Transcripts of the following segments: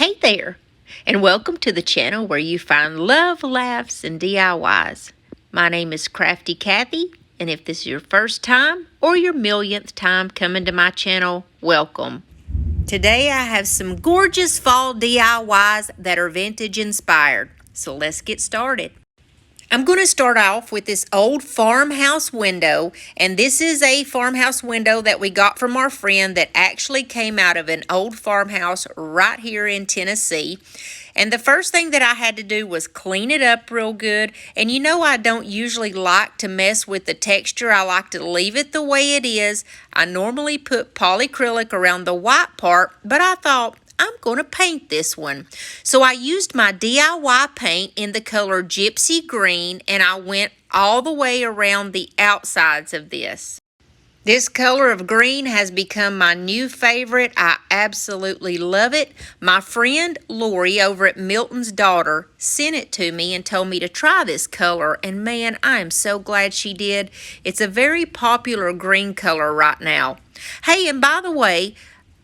Hey there, and welcome to the channel where you find love, laughs, and DIYs. My name is Crafty Kathy, and if this is your first time or your millionth time coming to my channel, welcome. Today I have some gorgeous fall DIYs that are vintage inspired, so let's get started. I'm going to start off with this old farmhouse window, and this is a farmhouse window that we got from our friend that actually came out of an old farmhouse right here in Tennessee. And the first thing that I had to do was clean it up real good. And you know I don't usually like to mess with the texture. I like to leave it the way it is. I normally put polyacrylic around the white part, but I thought, I'm going to paint this one. So I used my DIY paint in the color Gypsy Green, and I went all the way around the outsides of this. This color of green has become my new favorite. I absolutely love it. My friend Lori over at Milton's Daughter sent it to me and told me to try this color, and man, I am so glad she did. It's a very popular green color right now. Hey, and by the way,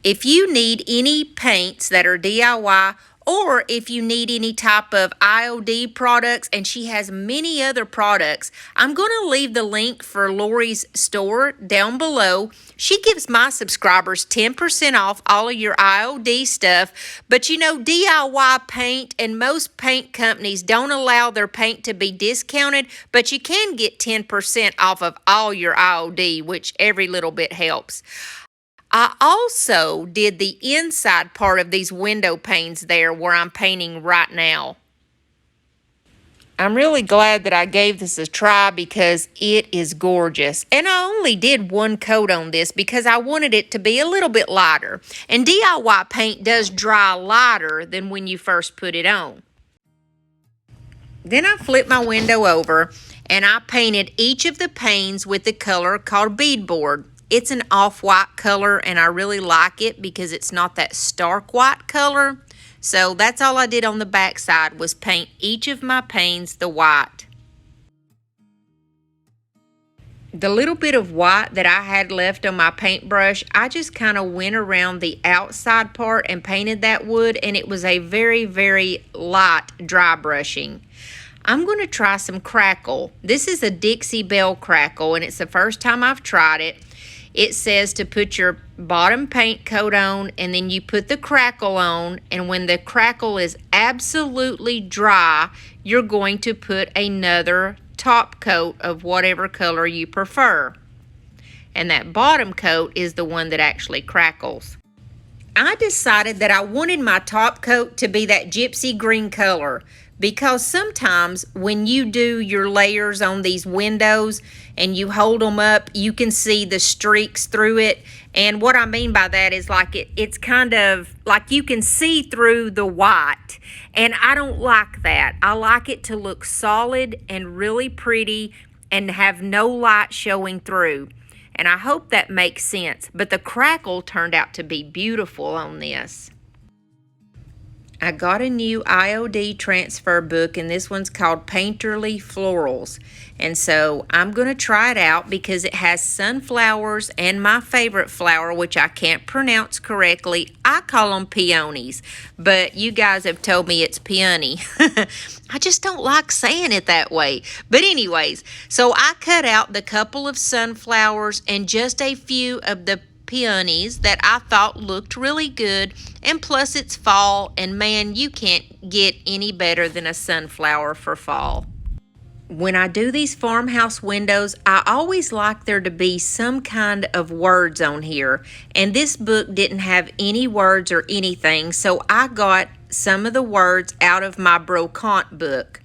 if you need any paints that are DIY, or if you need any type of iOd products, and she has many other products, I'm going to leave the link for Lori's store down below. She gives my subscribers 10% off all of your iOd stuff, but you know, DIY paint and most paint companies don't allow their paint to be discounted, but you can get 10% off of all your iOd, which every little bit helps. I also did the inside part of these window panes there where I'm painting right now. I'm really glad that I gave this a try because it is gorgeous. And I only did one coat on this because I wanted it to be a little bit lighter. And DIY paint does dry lighter than when you first put it on. Then I flipped my window over and I painted each of the panes with the color called beadboard. It's an off-white color, and I really like it because it's not that stark white color. So that's all I did on the back side was paint each of my panes the white. The little bit of white that I had left on my paintbrush, I just kind of went around the outside part and painted that wood, and it was a very, very light dry brushing. I'm going to try some crackle. This is a Dixie Belle crackle, and it's the first time I've tried it. It says to put your bottom paint coat on, and then you put the crackle on, and when the crackle is absolutely dry, you're going to put another top coat of whatever color you prefer. And that bottom coat is the one that actually crackles. I decided that I wanted my top coat to be that gypsy green color, because sometimes when you do your layers on these windows and you hold them up, you can see the streaks through it. And what I mean by that is like it's kind of like you can see through the white. And I don't like that. I like it to look solid and really pretty and have no light showing through. And I hope that makes sense. But the crackle turned out to be beautiful on this. I got a new iOd transfer book, and this one's called Painterly Florals. And so I'm going to try it out because it has sunflowers and my favorite flower, which I can't pronounce correctly. I call them peonies, but you guys have told me it's peony. I just don't like saying it that way. But anyways, so I cut out the couple of sunflowers and just a few of the peonies that I thought looked really good, and plus it's fall, and man, you can't get any better than a sunflower for fall. When I do these farmhouse windows, I always like there to be some kind of words on here, and this book didn't have any words or anything, so I got some of the words out of my brocante book.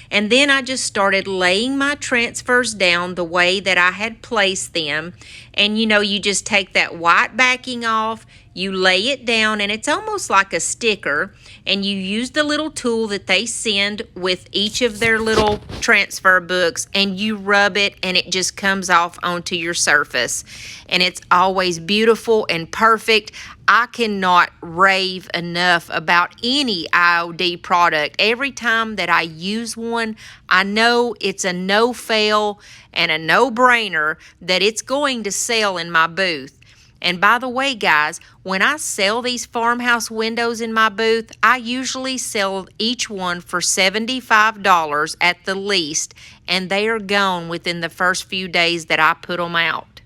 And then I just started laying my transfers down the way that I had placed them. And you know, you just take that white backing off, you lay it down, and it's almost like a sticker. And you use the little tool that they send with each of their little transfer books, and you rub it, and it just comes off onto your surface. And it's always beautiful and perfect. I cannot rave enough about any iOd product. Every time that I use one, I know it's a no-fail and a no-brainer that it's going to sell in my booth. And by the way, guys, when I sell these farmhouse windows in my booth, I usually sell each one for $75 at the least, and they are gone within the first few days that I put them out.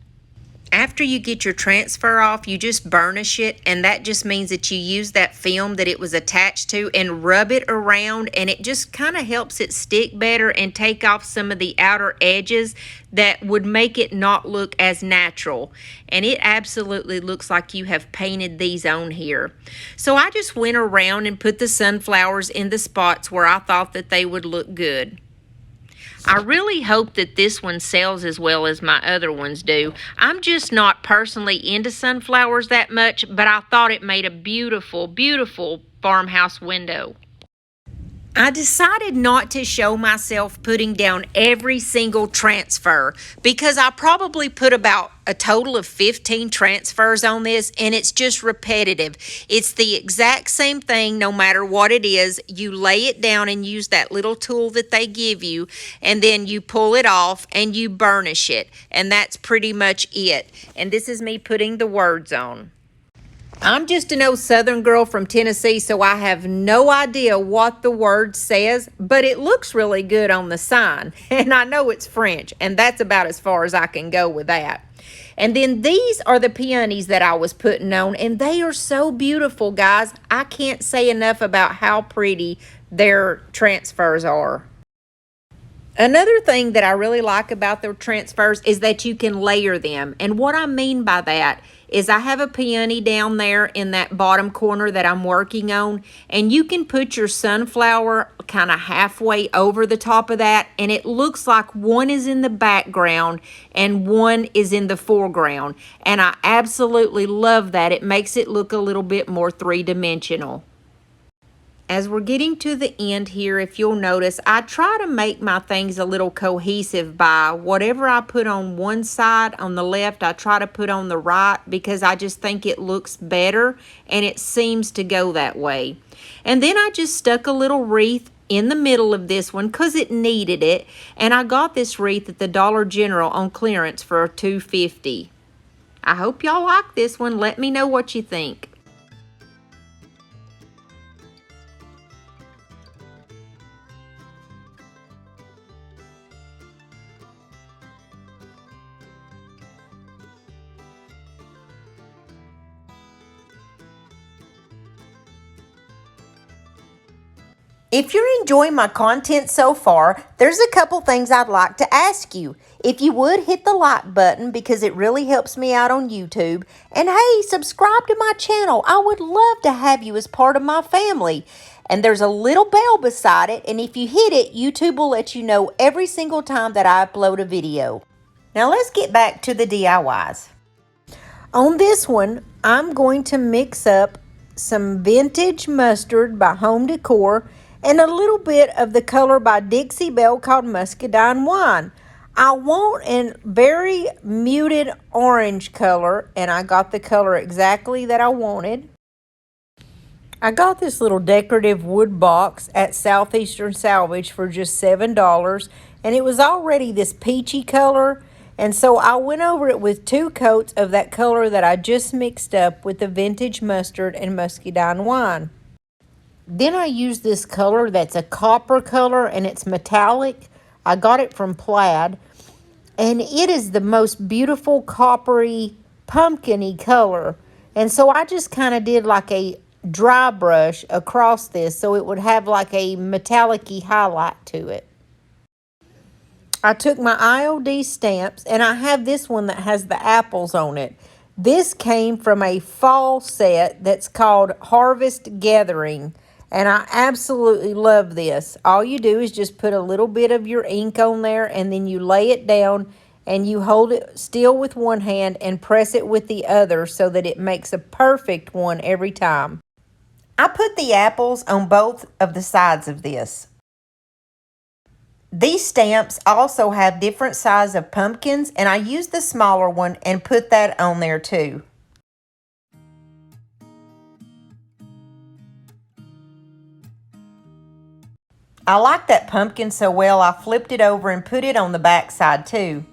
After you get your transfer off, you just burnish it, and that just means that you use that film that it was attached to and rub it around, and it just kind of helps it stick better and take off some of the outer edges that would make it not look as natural. And it absolutely looks like you have painted these on here. So I just went around and put the sunflowers in the spots where I thought that they would look good. I really hope that this one sells as well as my other ones do. I'm just not personally into sunflowers that much, but I thought it made a beautiful, beautiful farmhouse window. I decided not to show myself putting down every single transfer because I probably put about a total of 15 transfers on this, and it's just repetitive. It's the exact same thing no matter what it is. You lay it down and use that little tool that they give you, and then you pull it off and you burnish it, and that's pretty much it. And this is me putting the words on. I'm just an old Southern girl from Tennessee, so I have no idea what the word says, but it looks really good on the sign, and I know it's French, and that's about as far as I can go with that. And then these are the peonies that I was putting on, and they are so beautiful, guys. I can't say enough about how pretty their transfers are. Another thing that I really like about the transfers is that you can layer them. And what I mean by that is I have a peony down there in that bottom corner that I'm working on, and you can put your sunflower kind of halfway over the top of that, and it looks like one is in the background and one is in the foreground. And I absolutely love that. It makes it look a little bit more three-dimensional. As we're getting to the end here, if you'll notice, I try to make my things a little cohesive by whatever I put on one side on the left, I try to put on the right because I just think it looks better and it seems to go that way. And then I just stuck a little wreath in the middle of this one because it needed it. And I got this wreath at the Dollar General on clearance for $2.50. I hope y'all like this one. Let me know what you think. If you're enjoying my content so far, there's a couple things I'd like to ask you. If you would, hit the like button because it really helps me out on YouTube. And hey, subscribe to my channel. I would love to have you as part of my family. And there's a little bell beside it, and if you hit it, YouTube will let you know every single time that I upload a video. Now let's get back to the DIYs. On this one, I'm going to mix up some vintage mustard by Home Decor and a little bit of the color by Dixie Belle called Muscadine Wine. I want a very muted orange color, and I got the color exactly that I wanted. I got this little decorative wood box at Southeastern Salvage for just $7, and it was already this peachy color, and so I went over it with 2 coats of that color that I just mixed up with the vintage mustard and Muscadine Wine. Then I used this color that's a copper color and it's metallic. I got it from Plaid. And it is the most beautiful coppery, pumpkin-y color. And so I just kind of did like a dry brush across this so it would have like a metallic-y highlight to it. I took my iOd stamps and I have this one that has the apples on it. This came from a fall set that's called Harvest Gathering. And I absolutely love this. All you do is just put a little bit of your ink on there and then you lay it down and you hold it still with one hand and press it with the other so that it makes a perfect one every time. I put the apples on both of the sides of this. These stamps also have different sizes of pumpkins, and I used the smaller one and put that on there too. I like that pumpkin so well I flipped it over and put it on the back side too.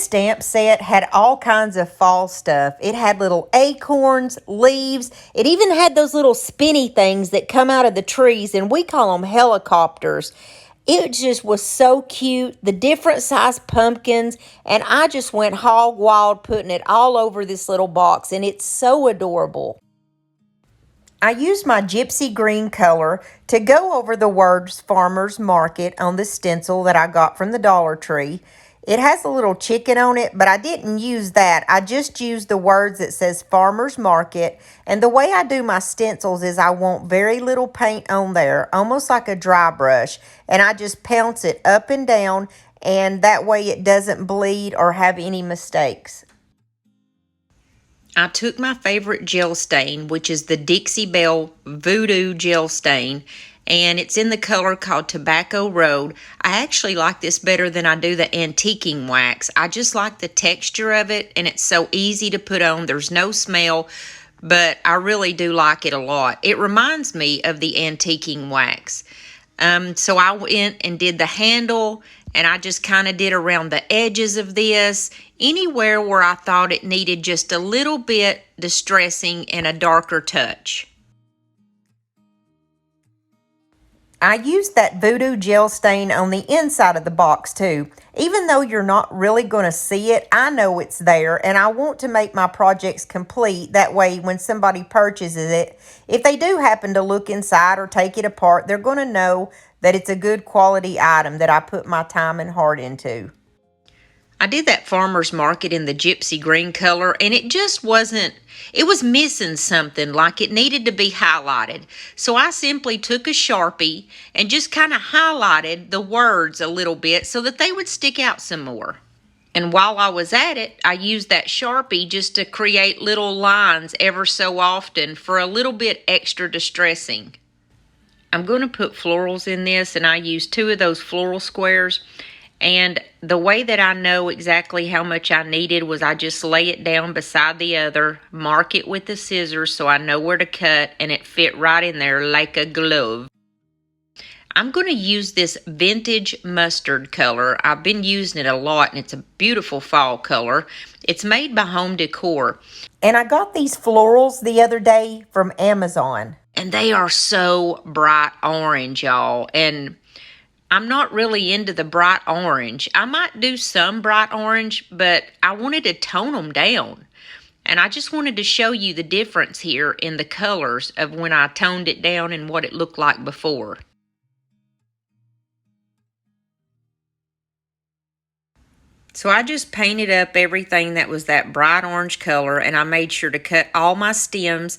stamp set had all kinds of fall stuff. It had little acorns, leaves. It even had those little spinny things that come out of the trees, and we call them helicopters. It just was so cute, the different size pumpkins, and I just went hog wild putting it all over this little box, and it's so adorable. I used my gypsy green color to go over the words Farmer's Market on the stencil that I got from the Dollar Tree. It has a little chicken on it, but I didn't use that. I just used the words that says Farmer's Market. And the way I do my stencils is I want very little paint on there, almost like a dry brush. And I just pounce it up and down, and that way it doesn't bleed or have any mistakes. I took my favorite gel stain, which is the Dixie Belle Voodoo Gel Stain, and it's in the color called Tobacco Road. I actually like this better than I do the antiquing wax. I just like the texture of it, and it's so easy to put on. There's no smell, but I really do like it a lot. It reminds me of the antiquing wax. So I went and did the handle, and I just kind of did around the edges of this, anywhere where I thought it needed just a little bit distressing and a darker touch. I used that Voodoo Gel Stain on the inside of the box too. Even though you're not really going to see it, I know it's there, and I want to make my projects complete. That way, when somebody purchases it, if they do happen to look inside or take it apart, they're going to know that it's a good quality item that I put my time and heart into. I did that Farmer's Market in the gypsy green color, and it just wasn't, it was missing something, like it needed to be highlighted. So I simply took a Sharpie and just kind of highlighted the words a little bit so that they would stick out some more. And while I was at it, I used that Sharpie just to create little lines ever so often for a little bit extra distressing. I'm going to put florals in this, and I used 2 of those floral squares. And the way that I know exactly how much I needed was I just lay it down beside the other, mark it with the scissors so I know where to cut, and it fit right in there like a glove. I'm going to use this vintage mustard color. I've been using it a lot, and it's a beautiful fall color. It's made by Home Decor. And I got these florals the other day from Amazon. And they are so bright orange, y'all. And I'm not really into the bright orange. I might do some bright orange, but I wanted to tone them down. And I just wanted to show you the difference here in the colors of when I toned it down and what it looked like before. So I just painted up everything that was that bright orange color, and I made sure to cut all my stems.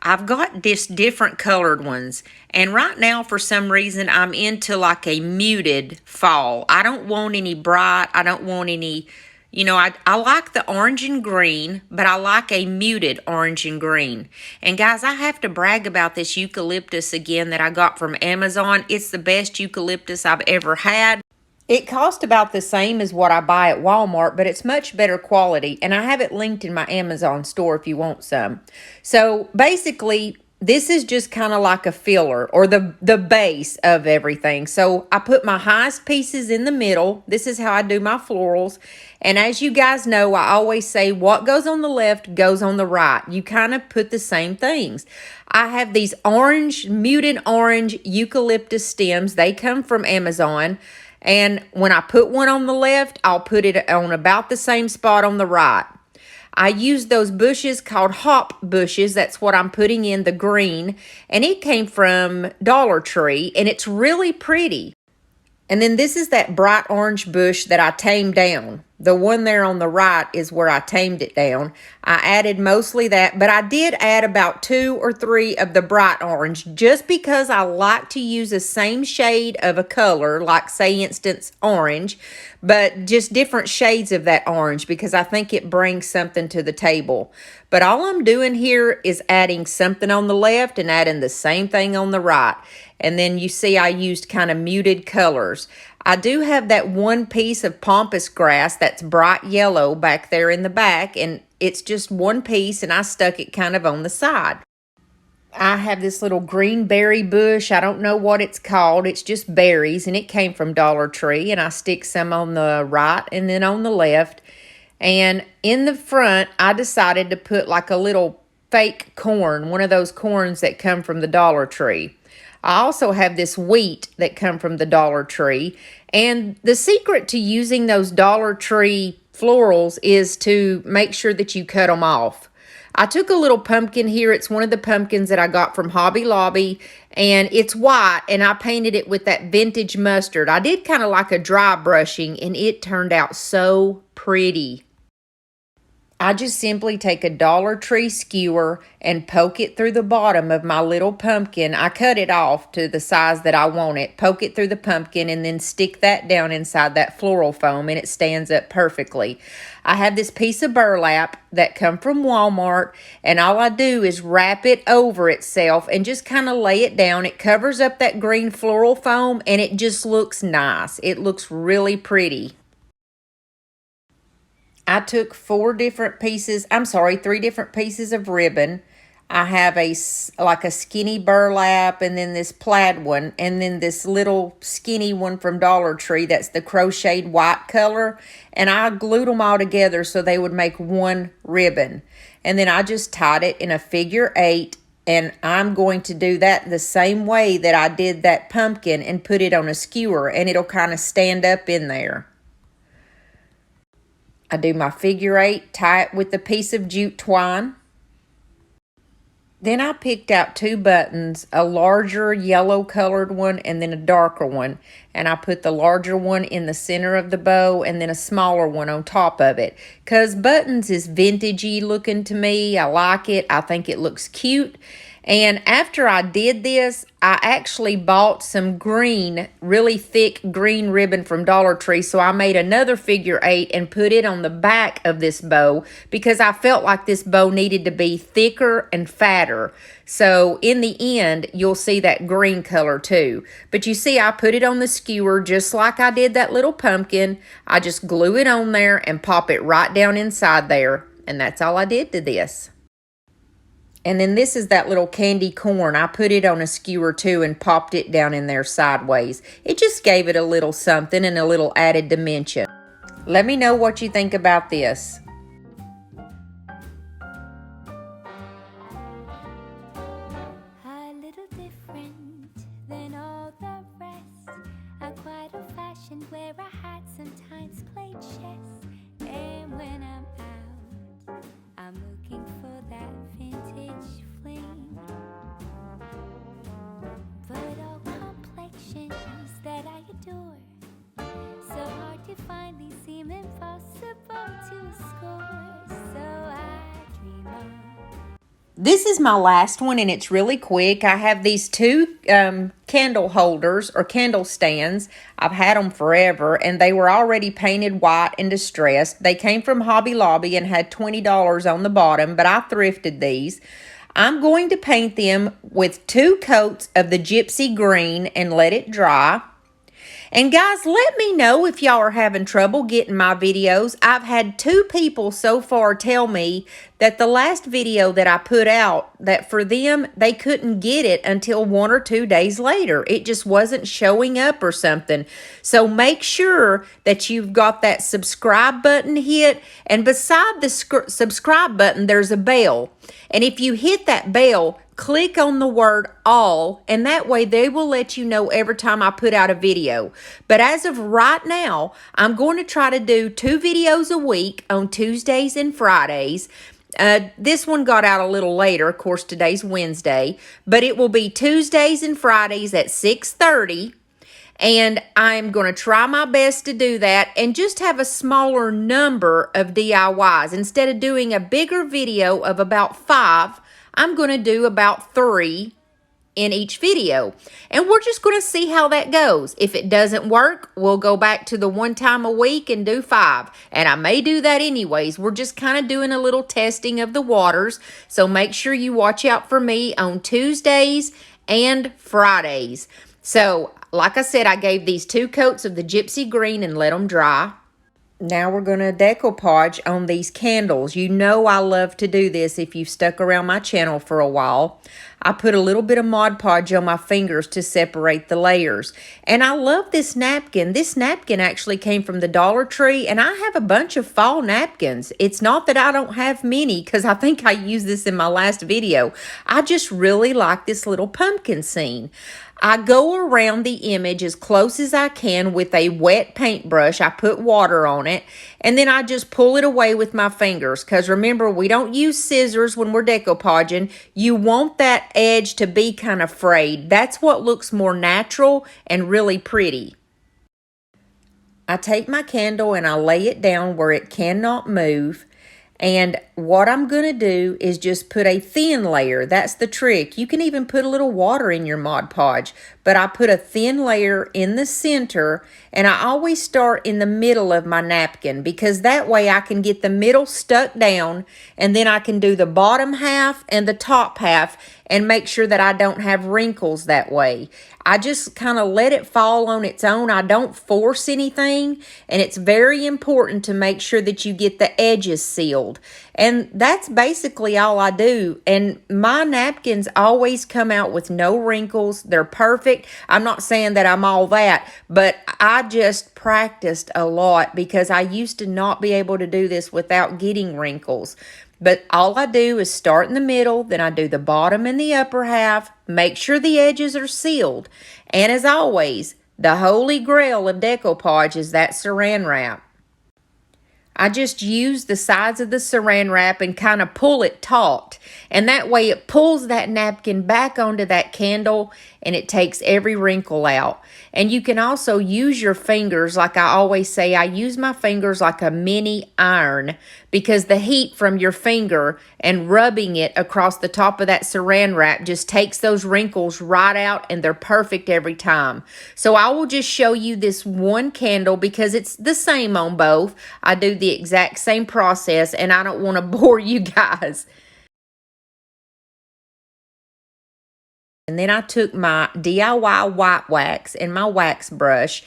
I've got this different colored ones, and right now for some reason I'm into like a muted fall. I don't want any bright, I don't want any, you know, I like the orange and green, but I like a muted orange and green. And guys, I have to brag about this eucalyptus again that I got from Amazon. It's the best eucalyptus I've ever had. It cost about the same as what I buy at Walmart, but it's much better quality, and I have it linked in my Amazon store if you want some. So basically, this is just kind of like a filler or the base of everything. So I put my highest pieces in the middle. This is how I do my florals. And as you guys know, I always say what goes on the left goes on the right. You kind of put the same things. I have these orange, muted orange eucalyptus stems. They come from Amazon. And when I put one on the left, I'll put it on about the same spot on the right. I use those bushes called hop bushes. That's what I'm putting in the green. And it came from Dollar Tree, and it's really pretty. And then this is that bright orange bush that I tamed down. The one there on the right is where I tamed it down. I added mostly that, but I did add about 2 or 3 of the bright orange just because I like to use the same shade of a color, like say instance orange, but just different shades of that orange because I think it brings something to the table. But all I'm doing here is adding something on the left and adding the same thing on the right. And then you see I used kind of muted colors. I do have that one piece of pampas grass that's bright yellow back there in the back, and it's just one piece, and I stuck it kind of on the side. I have this little green berry bush. I don't know what it's called. It's just berries, and it came from Dollar Tree, and I stick some on the right and then on the left. And in the front, I decided to put like a little fake corn, one of those corns that come from the Dollar Tree. I also have this wheat that come from the Dollar Tree. And the secret to using those Dollar Tree florals is to make sure that you cut them off. I took a little pumpkin here. It's one of the pumpkins that I got from Hobby Lobby, and it's white, and I painted it with that vintage mustard. I did kind of like a dry brushing, and it turned out so pretty. I just simply take a Dollar Tree skewer and poke it through the bottom of my little pumpkin. I cut it off to the size that I want it, poke it through the pumpkin, and then stick that down inside that floral foam, and it stands up perfectly. I have this piece of burlap that come from Walmart, and all I do is wrap it over itself and just kind of lay it down. It covers up that green floral foam, and it just looks nice. It looks really pretty. I took three different pieces of ribbon. I have like a skinny burlap, and then this plaid one, and then this little skinny one from Dollar Tree that's the crocheted white color. And I glued them all together so they would make one ribbon. And then I just tied it in a figure 8, and I'm going to do that the same way that I did that pumpkin and put it on a skewer, and it'll kind of stand up in there. I do my figure 8, tie it with a piece of jute twine. Then I picked out 2 buttons, a larger yellow colored one and then a darker one. And I put the larger one in the center of the bow and then a smaller one on top of it. Because buttons is vintagey looking to me. I like it. I think it looks cute. And after I did this, I actually bought some green, really thick green ribbon from Dollar Tree. So I made another figure 8 and put it on the back of this bow because I felt like this bow needed to be thicker and fatter. So in the end, you'll see that green color too. But you see, I put it on the skewer just like I did that little pumpkin. I just glue it on there and pop it right down inside there. And that's all I did to this. And then this is that little candy corn. I put it on a skewer too and popped it down in there sideways. It just gave it a little something and a little added dimension. Let me know what you think about this. A little different than all the rest. I'm quite old-fashioned where I had sometimes played chess. And when I'm out, I'm looking for that vintage fling. But all complexions that I adore, so hard to find, these seem impossible to score. So I dream on. This is my last one, and it's really quick. I have these 2 candle holders or candle stands. I've had them forever, and they were already painted white and distressed. They came from Hobby Lobby and had $20 on the bottom, but I thrifted these. I'm going to paint them with 2 coats of the gypsy green and let it dry. And guys, let me know if y'all are having trouble getting my videos. I've had 2 people so far tell me that the last video that I put out, that for them, they couldn't get it until 1 or 2 days later. It just wasn't showing up or something. So make sure that you've got that subscribe button hit. And beside the subscribe button, there's a bell. And if you hit that bell, click on the word all, and that way they will let you know every time I put out a video. But as of right now, I'm going to try to do 2 videos a week on Tuesdays and Fridays. This one got out a little later. Of course, today's Wednesday, but it will be Tuesdays and Fridays at 6:30. And I'm going to try my best to do that and just have a smaller number of DIYs. Instead of doing a bigger video of about 5, I'm going to do about 3 in each video. And we're just going to see how that goes. If it doesn't work, we'll go back to the 1 time a week and do 5. And I may do that anyways. We're just kind of doing a little testing of the waters. So make sure you watch out for me on Tuesdays and Fridays. So, like I said, I gave these 2 coats of the gypsy green and let them dry. Now we're going to decoupage on these candles. You know I love to do this if you've stuck around my channel for a while. I put a little bit of Mod Podge on my fingers to separate the layers. And I love this napkin. This napkin actually came from the Dollar Tree, and I have a bunch of fall napkins. It's not that I don't have many, because I think I used this in my last video. I just really like this little pumpkin scene. I go around the image as close as I can with a wet paintbrush. I put water on it, and then I just pull it away with my fingers, because remember, we don't use scissors when we're decoupaging. You want that edge to be kind of frayed. That's what looks more natural and really pretty. I take my candle and I lay it down where it cannot move. And what I'm going to do is just put a thin layer. That's the trick. You can even put a little water in your Mod Podge, but I put a thin layer in the center, and I always start in the middle of my napkin, because that way I can get the middle stuck down, and then I can do the bottom half and the top half and make sure that I don't have wrinkles that way. I just kind of let it fall on its own. I don't force anything, and it's very important to make sure that you get the edges sealed. And that's basically all I do. And my napkins always come out with no wrinkles. They're perfect. I'm not saying that I'm all that, but I just practiced a lot, because I used to not be able to do this without getting wrinkles. But all I do is start in the middle, then I do the bottom and the upper half, make sure the edges are sealed. And as always, the holy grail of decoupage is that saran wrap. I just use the sides of the saran wrap and kind of pull it taut. And that way it pulls that napkin back onto that candle, and it takes every wrinkle out. And you can also use your fingers, like I always say, I use my fingers like a mini iron, because the heat from your finger and rubbing it across the top of that saran wrap just takes those wrinkles right out, and they're perfect every time. So I will just show you this one candle, because it's the same on both. I do the exact same process, and I don't want to bore you guys. And then I took my DIY white wax and my wax brush,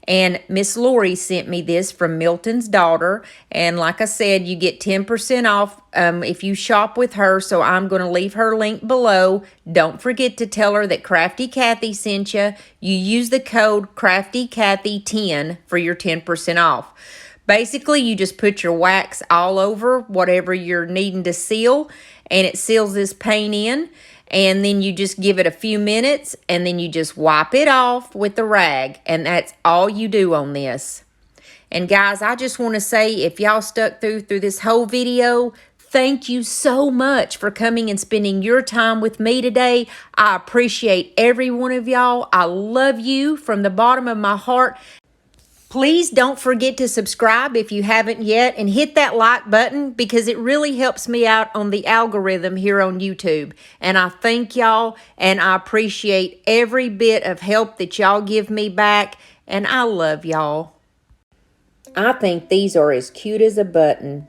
and Miss Lori sent me this from Milton's daughter. And like I said, you get 10% off if you shop with her, so I'm going to leave her link below. Don't forget to tell her that Crafty Kathy sent you. You use the code CraftyKathy10 for your 10% off. Basically, you just put your wax all over whatever you're needing to seal, and it seals this paint in. And then you just give it a few minutes, and then you just wipe it off with the rag. And that's all you do on this. And guys, I just want to say, if y'all stuck through this whole video, thank you so much for coming and spending your time with me today. I appreciate every one of y'all. I love you from the bottom of my heart. Please don't forget to subscribe if you haven't yet, and hit that like button, because it really helps me out on the algorithm here on YouTube. And I thank y'all, and I appreciate every bit of help that y'all give me back, and I love y'all. I think these are as cute as a button.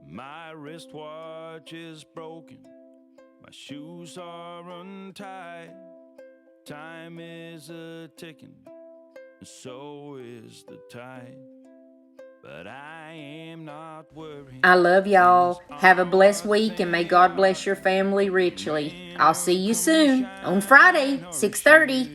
My wristwatch is broken, my shoes are untied. Time is a-ticking, and so is the tide. But I am not worried. I love y'all. Have a blessed week, and may God bless your family richly. I'll see you soon on Friday, 6:30.